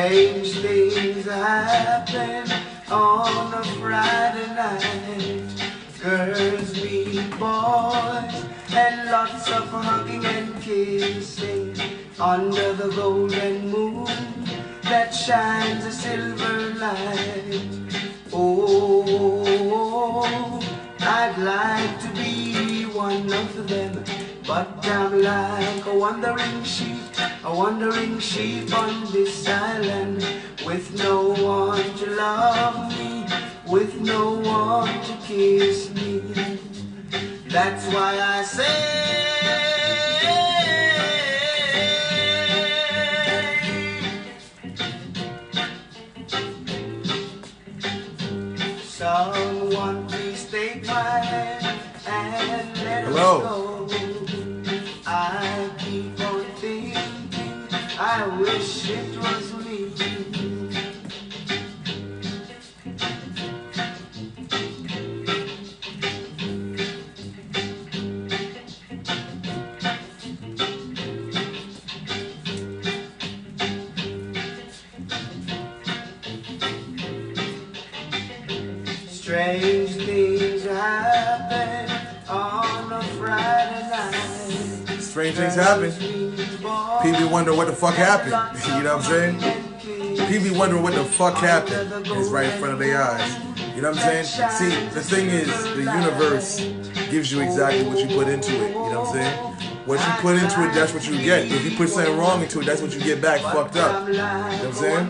Strange things happen on a Friday night. Girls meet boys and lots of hugging and kissing under the golden moon that shines a silver light. Oh, I'd like to be one of them, but I'm like a wandering sheep on this island, with no one to love me, with no one to kiss me. That's why I say, someone please take my hand and let us go. I keep on thinking, I wish it was me. Strange things happen on a Friday night. Strange things happen. People wonder what the fuck happened. You know what I'm saying? People wondering what the fuck happened. It's right in front of their eyes. You know what I'm saying? See, the thing is, the universe gives you exactly what you put into it. You know what I'm saying? What you put into it, that's what you get. If you put something wrong into it, that's what you get back fucked up. You know what I'm saying?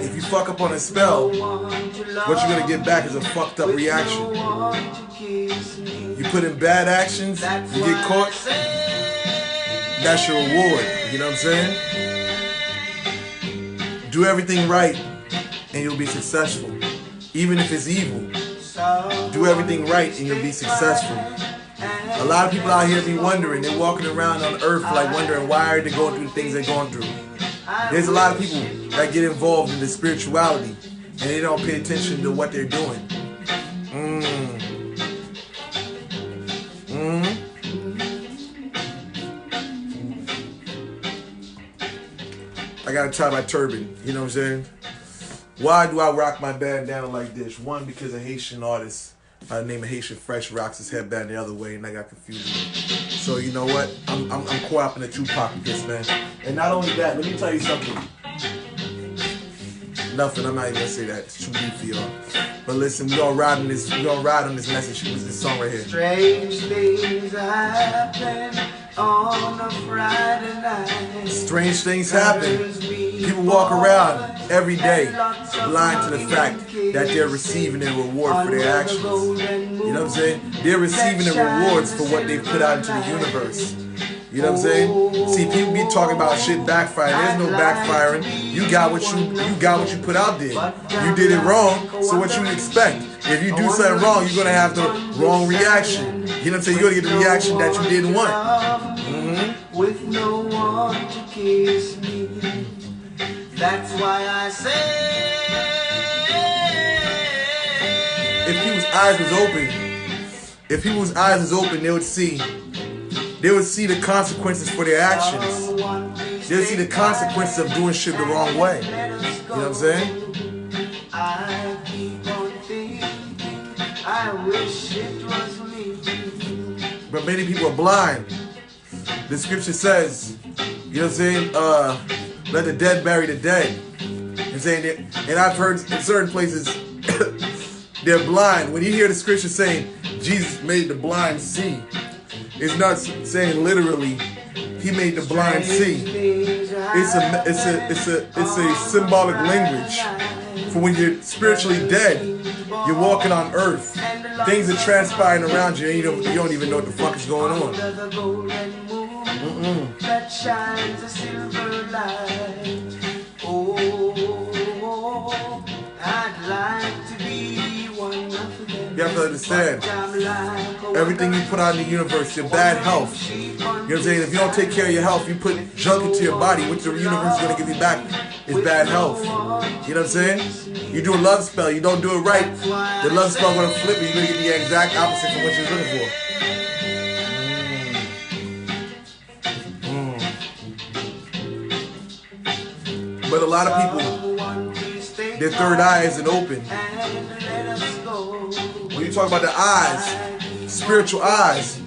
If you fuck up on a spell, what you're gonna get back is a fucked up reaction. You put in bad actions, you get caught, that's your reward. You know what I'm saying? Do everything right and you'll be successful. Even if it's evil, do everything right and you'll be successful. A lot of people out here be wondering, they're walking around on earth like wondering why are they going through the things they're going through. There's a lot of people that get involved in the spirituality and they don't pay attention to what they're doing. I gotta tie my turban, you know what I'm saying? Why do I rock my bandana like this? One, because a Haitian artist by the name of Haitian Fresh rocks his headband the other way and I got confused. So you know what? I'm co-opting the Tupac with this, man. And not only that, let me tell you something. Nothing, I'm not even gonna say that. It's too deep for y'all. But listen, we're gonna ride on this message. It was this song right here. Strange things happen on a Friday night. Strange things happen. People walk around every day blind to the fact that they're receiving a reward for their actions. You know what I'm saying? They're receiving the rewards for what they put out into the universe. You know what I'm saying? See, people be talking about shit backfiring. There's no backfiring. You got what you put out there. You did it wrong, so what you expect? If you do something wrong, you're gonna have the wrong reaction. You know what I'm saying? You're gonna get the reaction that you didn't want. With no one to kiss me. That's why I say, if people's eyes was open, they would see the consequences for their actions. They would see the consequences of doing shit the wrong way. You know what I'm saying? I keep on thinking, I wish it was me. But many people are blind. The scripture says, you know what I'm saying? Let the dead bury the dead. You know what I'm saying? And I've heard in certain places they're blind. When you hear the scripture saying Jesus made the blind see, it's not saying literally he made the blind see. It's a symbolic language for when you're spiritually dead. You're walking on earth. Things are transpiring around you and you don't even know what the fuck is going on. That shines a silver light. Oh, I'd like to be one of them. You have to understand, everything you put out in the universe, your bad health. You know what I'm saying? If you don't take care of your health, you put junk into your body, which the universe is going to give you back is bad health. You know what I'm saying? You do a love spell, you don't do it right, the love spell is going to flip you, you're going to get the exact opposite from what you're looking for. a lot of people, their third eye isn't open. When you talk about the eyes, spiritual eyes,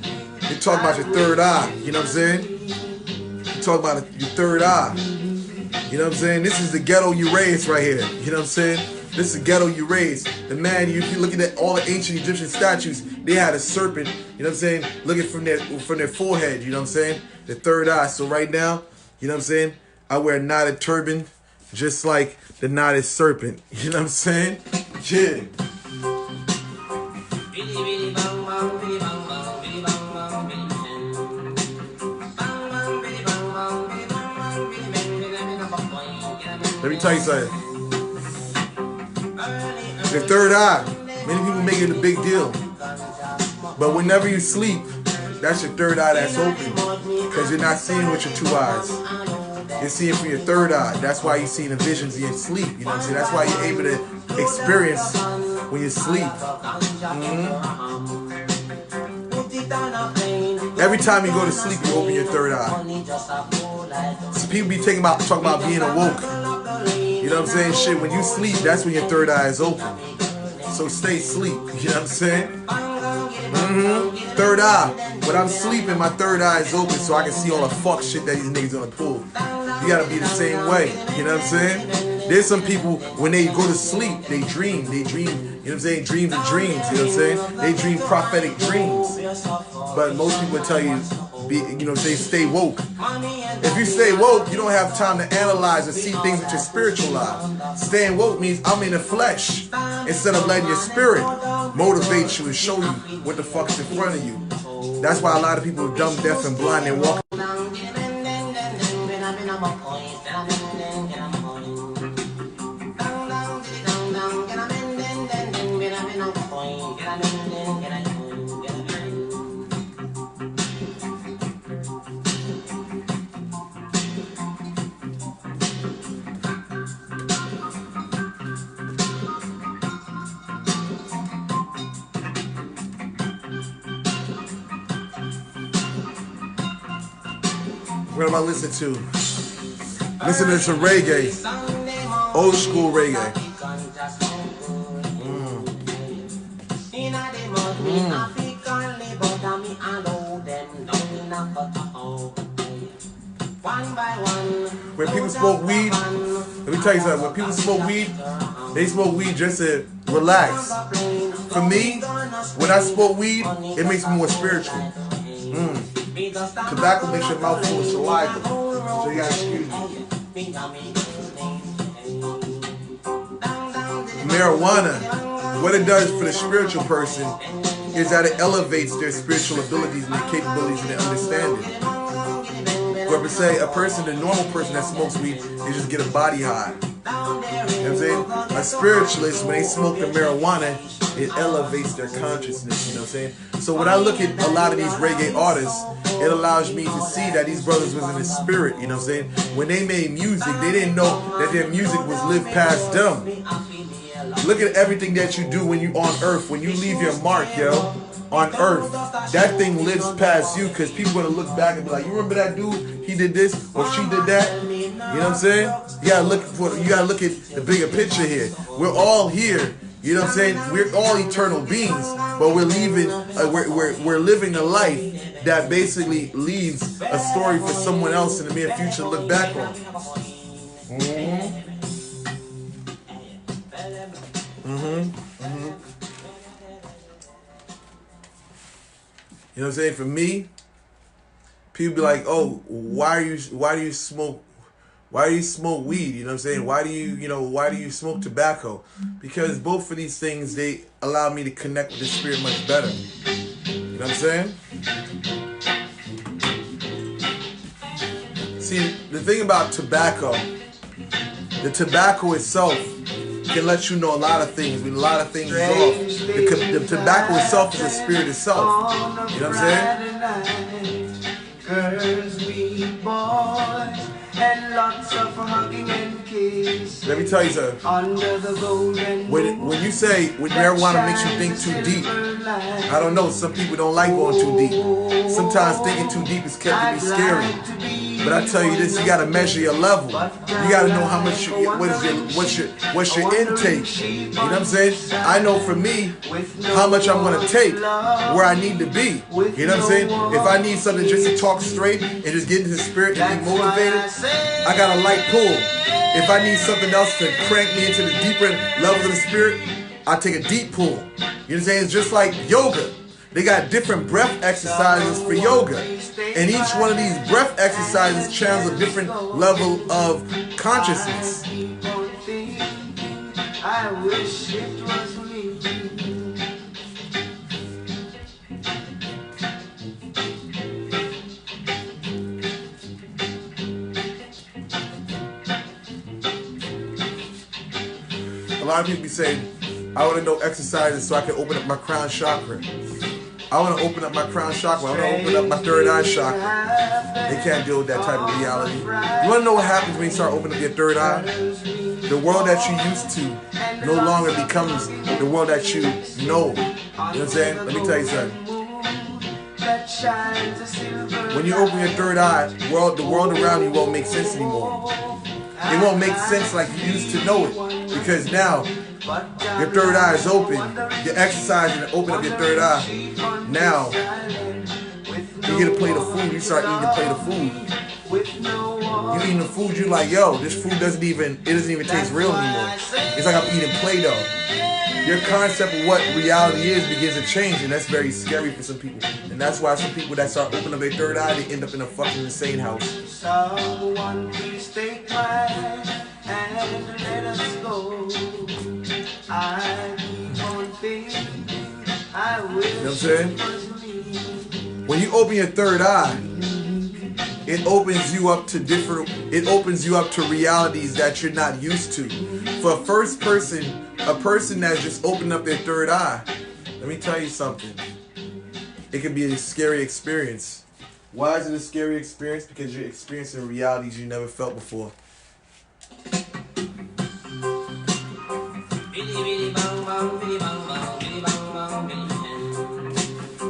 you talk about your third eye. You know what I'm saying? You talk about your third eye. You know what I'm saying? This is the ghetto you raised right here. You know what I'm saying? This is the ghetto you raised. The man, if you look at all the ancient Egyptian statues, they had a serpent, you know what I'm saying, looking from their forehead, you know what I'm saying? The third eye. So right now, you know what I'm saying, I wear a knotted turban just like the knotted serpent. You know what I'm saying? Yeah. Let me tell you something. The third eye. Many people make it a big deal. But whenever you sleep, that's your third eye that's open. Because you're not seeing with your two eyes. You're seeing from your third eye. That's why you're seeing the visions in your sleep. You know what I'm saying? That's why you're able to experience when you sleep. Every time you go to sleep, you open your third eye. So people be talking about being awoke. You know what I'm saying? Shit, when you sleep, that's when your third eye is open. So stay asleep. You know what I'm saying? Third eye. When I'm sleeping, my third eye is open so I can see all the fuck shit that these niggas gonna pull. You gotta be the same way. You know what I'm saying? There's some people, when they go to sleep, they dream. They dream, you know what I'm saying? Dreams and dreams, you know what I'm saying? They dream prophetic dreams. But most people will tell you, they stay woke. If you stay woke, you don't have time to analyze and see things with your spiritual eye. Staying woke means I'm in the flesh instead of letting your spirit motivate you and show you what the fuck is in front of you. That's why a lot of people are dumb, deaf, and blind and walk. What am I listening to? Listening to reggae. Old school reggae. When people smoke weed, let me tell you something. When people smoke weed, they smoke weed just to relax. For me, when I smoke weed, it makes me more spiritual. Tobacco makes your mouth full of saliva, so you gotta excuse me. Marijuana, what it does for the spiritual person is that it elevates their spiritual abilities and their capabilities and their understanding. Whoever say a person, the normal person that smokes weed, they just get a body high. You know what I'm saying? A spiritualist, when they smoke the marijuana, it elevates their consciousness, you know what I'm saying? So when I look at a lot of these reggae artists, it allows me to see that these brothers was in the spirit, you know what I'm saying? When they made music, they didn't know that their music was live past them. Look at everything that you do when you on earth, when you leave your mark, yo, on earth. That thing lives past you because people gonna look back and be like, you remember that dude? He did this or she did that? You know what I'm saying? You gotta look at the bigger picture here. We're all here. You know what I'm saying? We're all eternal beings, but we're living a life that basically leaves a story for someone else in the near future to look back on. You know what I'm saying? For me, people be like, "Oh, why do you smoke weed?" You know what I'm saying? Why do you smoke tobacco? Because both of these things, they allow me to connect with the spirit much better. You know what I'm saying? See, the thing about tobacco, the tobacco itself can let you know a lot of things. When a lot of things is off, the tobacco itself is a spirit itself. You know what I'm saying? Girls, we boys, and lots of hugging and kissing. Let me tell you something. Under the golden when you say when marijuana makes you think too deep, I don't know. Some people don't like going too deep. Sometimes thinking too deep can be scary. But I tell you this, you gotta measure your level. You gotta know how much what's your intake. You know what I'm saying? I know for me how much I'm gonna take, where I need to be. You know what I'm saying? If I need something just to talk straight and just get into the spirit and be motivated, I got a light pull. If I need something else to crank me into the deeper levels of the spirit, I take a deep pull. You know what I'm saying? It's just like yoga. They got different breath exercises for yoga. And each one of these breath exercises channels a different level of consciousness. I wish it was me. A lot of people be saying, I want to know exercises so I can open up my crown chakra. I want to open up my crown chakra. I want to open up my third eye chakra. They can't deal with that type of reality. You want to know what happens when you start opening up your third eye? The world that you used to no longer becomes the world that you know. You know what I'm saying? Let me tell you something. When you open your third eye, the world around you won't make sense anymore. It won't make sense like you used to know it. Because now, your third eye is open. You're exercising to open up your third eye. Now, you get a plate of food. You start eating a plate of food. You eating the food. You like, yo, this food doesn't even taste real anymore. It's like I'm eating Play-Doh. Your concept of what reality is begins to change, and that's very scary for some people. And that's why some people that start opening up their third eye, they end up in a fucking insane house. Someone please take my hand and let us go. I keep on thinking, I wish. You know what I'm saying? When you open your third eye, it opens you up to realities that you're not used to. For a person that's just opened up their third eye, let me tell you something. It can be a scary experience. Why is it a scary experience? Because you're experiencing realities you never felt before.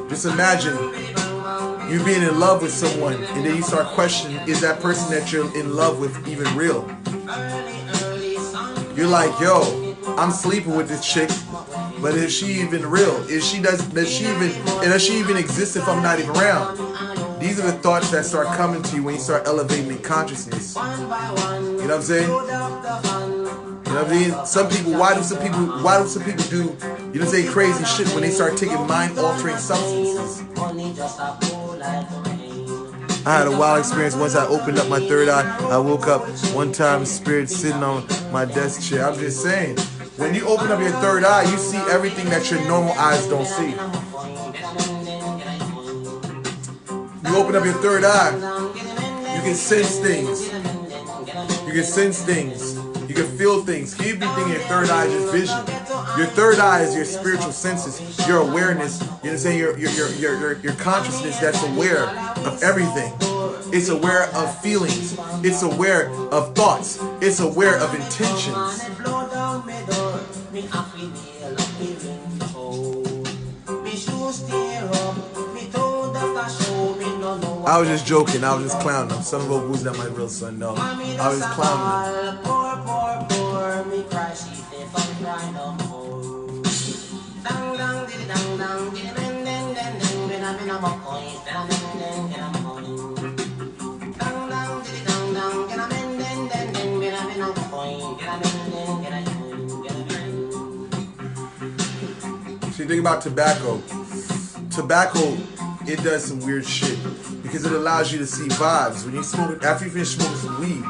Just imagine you being in love with someone and then you start questioning, is that person that you're in love with even real? You're like, yo, I'm sleeping with this chick, but is she even real? Does she even exist if I'm not even around? These are the thoughts that start coming to you when you start elevating in consciousness. You know what I'm saying? You know what I mean? Why do some people do, you know what I'm saying, crazy shit when they start taking mind-altering substances? I had a wild experience once I opened up my third eye. I woke up one time, spirit sitting on my desk chair. I'm just saying, when you open up your third eye, you see everything that your normal eyes don't see. You open up your third eye, you can sense things. You can sense things. You can feel things. Can you be thinking your third eye is just vision? Your third eye is your spiritual senses, your awareness. You know what I'm saying? Your consciousness that's aware of everything. It's aware of feelings. It's aware of thoughts. It's aware of intentions. I was just joking. I was just clowning him. Son of a who's not my real son. No, I was just clowning him. See, think about tobacco. Tobacco, it does some weird shit because it allows you to see vibes. When you smoke, after you finish smoking some weed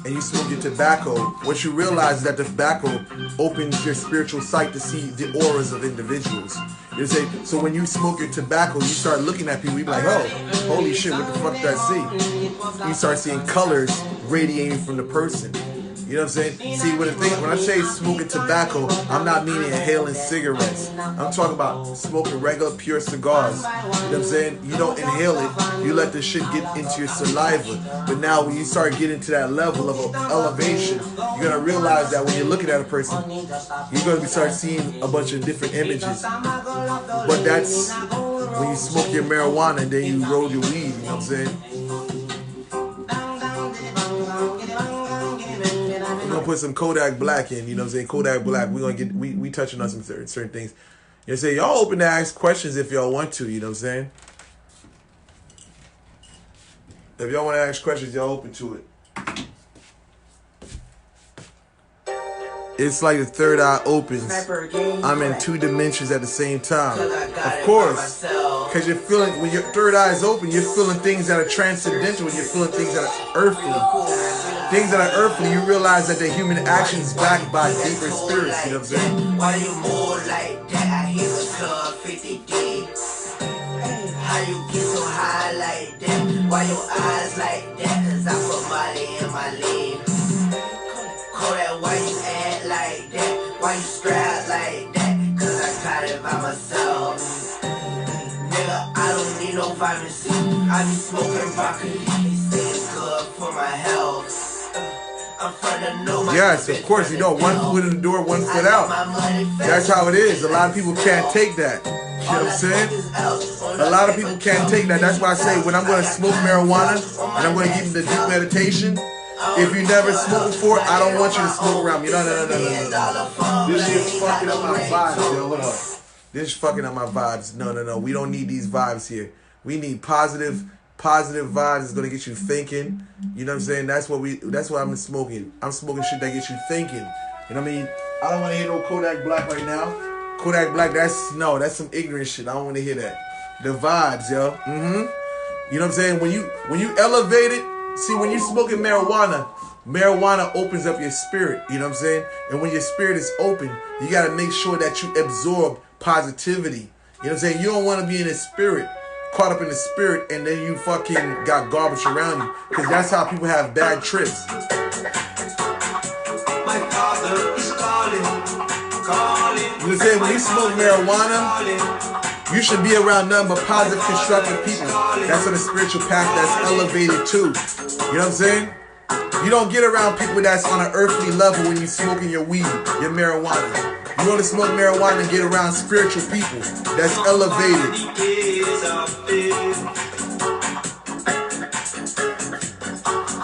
and you smoke your tobacco, what you realize is that the tobacco opens your spiritual sight to see the auras of individuals. You say, so when you smoke your tobacco, you start looking at people, you be like, oh, holy shit, what the fuck did I see? You start seeing colors radiating from the person. You know what I'm saying? See, when I say smoking tobacco, I'm not meaning inhaling cigarettes. I'm talking about smoking regular, pure cigars. You know what I'm saying? You don't inhale it. You let the shit get into your saliva. But now when you start getting to that level of elevation, you're going to realize that when you're looking at a person, you're going to start seeing a bunch of different images. But that's when you smoke your marijuana and then you roll your weed. You know what I'm saying? put some Kodak Black in. You know what I'm saying? Kodak Black. We're gonna get we touching on some certain things. You know, say y'all open to ask questions if y'all want to. You know what I'm saying? If y'all want to ask questions, y'all open to it. It's like the third eye opens. I'm in 2 dimensions at the same time. Of course, because you're feeling, when your third eye is open, you're feeling things that are transcendental, and you're feeling things that are earthly. Things that are earthly, you realize that the human action is backed by deeper spirits. You know what I'm saying? Why you move like that? I hear the club 50D. How you get so high like that? Why your eyes like that? Cause I put Molly in my lean. Kodak, why you act like that? Why you strap like that? Cause I got it by myself. Nigga, I don't need no vitamin C. I be smoking broccoli. They say it's good for my health. I'm from the north. Yes, of course. You know, one foot in the door, one foot out. That's how it is. A lot of people can't take that. You know what I'm saying? A lot of people can't take that. That's why I say when I'm going to smoke marijuana and I'm going to give you the deep meditation, if you never smoked before, I don't want you to smoke around me. No. This shit's fucking up my vibes, yo. What up? This is fucking up my vibes. No. We don't need these vibes here. We need positive vibes. It's gonna get you thinking. You know what I'm saying? That's what I'm smoking. I'm smoking shit that gets you thinking. You know what I mean? I don't want to hear no Kodak Black right now. Kodak Black, that's some ignorant shit. I don't want to hear that. The vibes, yo. You know what I'm saying? When you elevate it. See, when you're smoking marijuana opens up your spirit, you know what I'm saying? And when your spirit is open, you got to make sure that you absorb positivity. You know what I'm saying? You don't want to be in the spirit, caught up in the spirit, and then you fucking got garbage around you. Because that's how people have bad trips. My father is calling. You know what I'm saying? When you smoke marijuana, you should be around nothing but positive, constructive people. That's on the spiritual path that's elevated too. You know what I'm saying? You don't get around people that's on an earthly level when you're smoking your weed, your marijuana. You want to smoke marijuana and get around spiritual people that's elevated.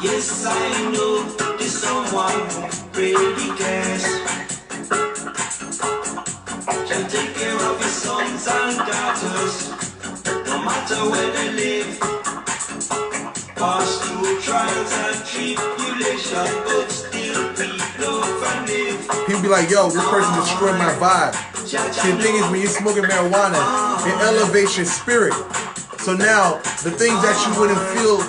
Yes, I know there's someone who really cares. Can take care of his sons and daughters, no matter where they live. Pass through trials and tribulation, but still we love and live. People be like, yo, this person destroyed my vibe. See, the thing is, when you're smoking marijuana, it elevates your spirit. So now, the things that you wouldn't feel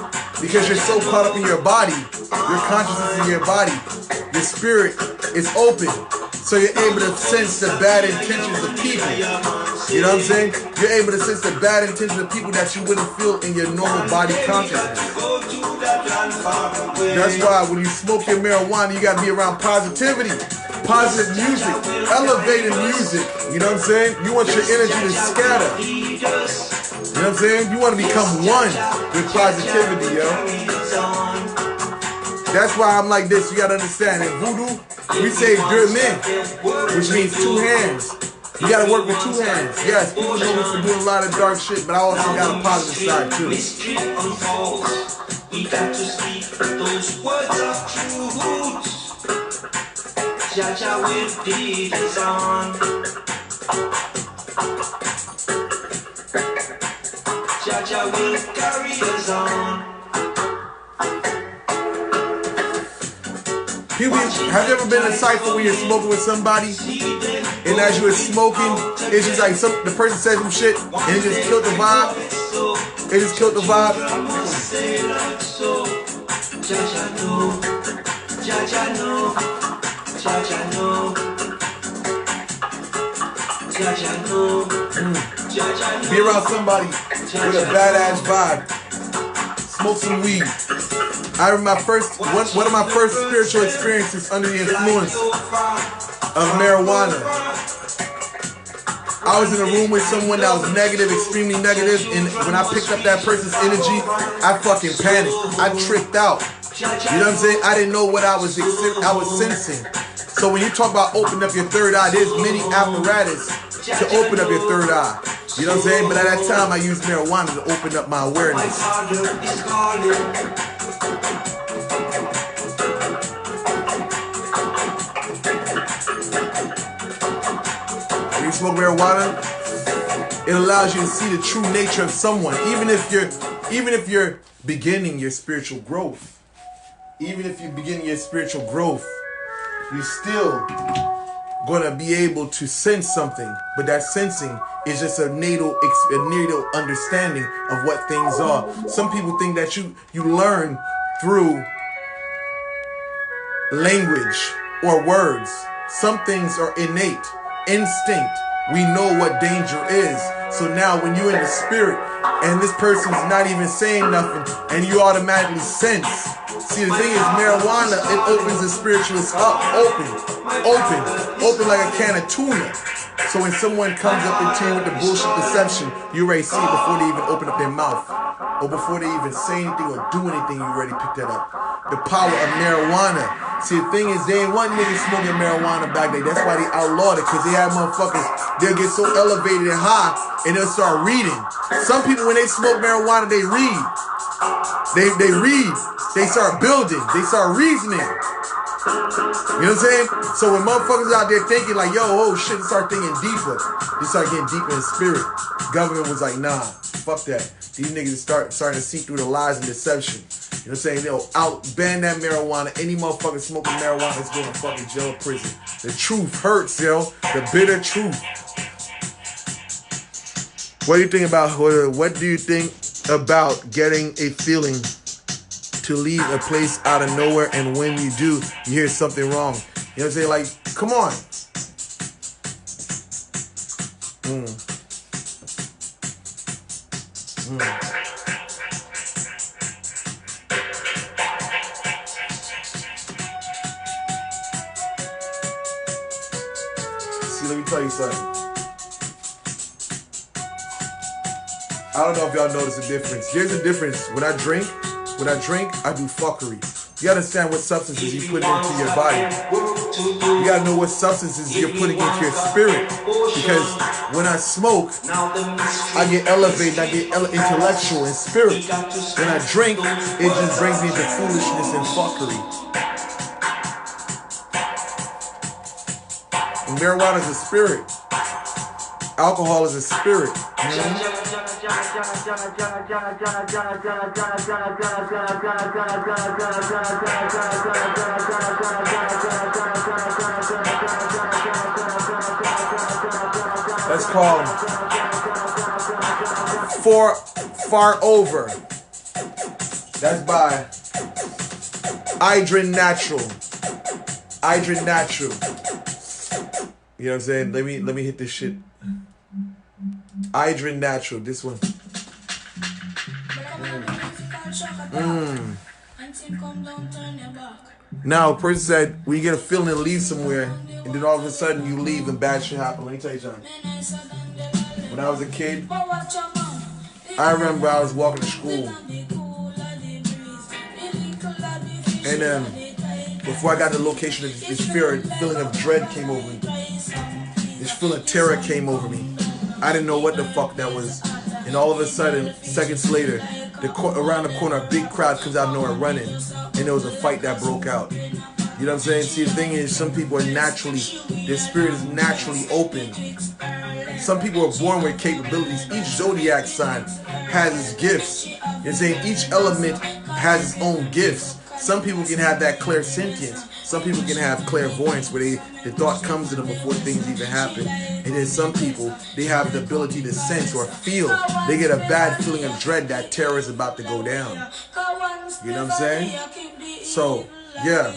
because you're so caught up in your body, your consciousness in your body, your spirit is open. So you're able to sense the bad intentions of people. You know what I'm saying? You're able to sense the bad intentions of people that you wouldn't feel in your normal body consciousness. That's why when you smoke your marijuana, you gotta be around positivity, positive music, elevated music. You know what I'm saying? You want your energy to scatter. You know what I'm saying? You want to become one with positivity, yo. That's why I'm like this. You gotta understand. In voodoo, we say deux mains, which means 2 hands. You gotta work with 2 hands. Yes, people know me for doing a lot of dark shit, but I also got a positive side too. We got to speak those words of truth. Jaja will lead us on. Jaja will carry us on. People, have you ever been insightful when you're smoking with somebody, and as you were smoking, it's just like the person said some shit, and it just killed the vibe? It just killed the vibe. Be around somebody with a badass vibe. Smoke some weed. I remember one of my first spiritual experiences under the influence of marijuana. I was in a room with someone that was negative, extremely negative, and when I picked up that person's energy, I fucking panicked. I tripped out. You know what I'm saying? I didn't know what I was sensing. So when you talk about opening up your third eye, there's many apparatus to open up your third eye. You know what I'm saying? But at that time, I used marijuana to open up my awareness. When you smoke marijuana, it allows you to see the true nature of someone, even if you're beginning your spiritual growth. Even if you begin your spiritual growth, you're still gonna be able to sense something, but that sensing is just a natal understanding of what things are. Some people think that you learn through language or words. Some things are innate, instinct. We know what danger is. So now when you're in the spirit and this person's not even saying nothing and you automatically sense. See, the thing is, marijuana, it opens the spiritualist up, open like a can of tuna. So when someone comes up into you with the bullshit deception, you already see it before they even open up their mouth. Or before they even say anything or do anything, you already picked that up. The power of marijuana. See, the thing is, they ain't want niggas smoking marijuana back then. That's why they outlawed it, because they had motherfuckers, they'll get so elevated and high, and they'll start reading. Some people, when they smoke marijuana, they read. They read. They start building. They start reasoning. You know what I'm saying? So when motherfuckers out there thinking like, yo, oh shit, they start thinking deeper. They start getting deeper in spirit. Government was like, nah, fuck that. These niggas starting to see through the lies and deception. You know what I'm saying? They'll ban that marijuana. Any motherfucker smoking marijuana is going to fucking jail or prison. The truth hurts, yo. The bitter truth. What do you think about getting a feeling to leave a place out of nowhere, and when you do, you hear something wrong? You know what I'm saying? Like, come on. See, let me tell you something. I don't know if y'all notice the difference. Here's the difference. When I drink, I do fuckery. You gotta understand what substances you put into your body. You gotta know what substances you're putting into your spirit. Because when I smoke, I get elevated, I get intellectual and spirit. When I drink, it just brings me into foolishness and fuckery. And marijuana is a spirit. Alcohol is a spirit. That's called Far Over. That's by Idrin Natural. You know what I'm saying? Let me hit this shit. Idrin Natural, this one. Now, a person said, when you get a feeling to leave somewhere, and then all of a sudden you leave and bad shit happen. Let me tell you something. When I was a kid, I remember I was walking to school. And then, before I got to the location, this feeling of dread came over me. This feeling of terror came over me. I didn't know what the fuck that was. And all of a sudden, seconds later, around the corner, a big crowd comes out of nowhere running. And there was a fight that broke out. You know what I'm saying? See, the thing is, some people are naturally, their spirit is naturally open. Some people are born with capabilities. Each zodiac sign has its gifts. You know what I'm saying? Each element has its own gifts. Some people can have that clairsentience. Some people can have clairvoyance where the thought comes to them before things even happen. And then some people, they have the ability to sense or feel. They get a bad feeling of dread that terror is about to go down. You know what I'm saying? So, yeah.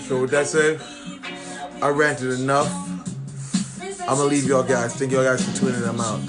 So with that said, I ranted enough. I'm gonna leave y'all guys. Thank y'all guys for tuning in. I'm out.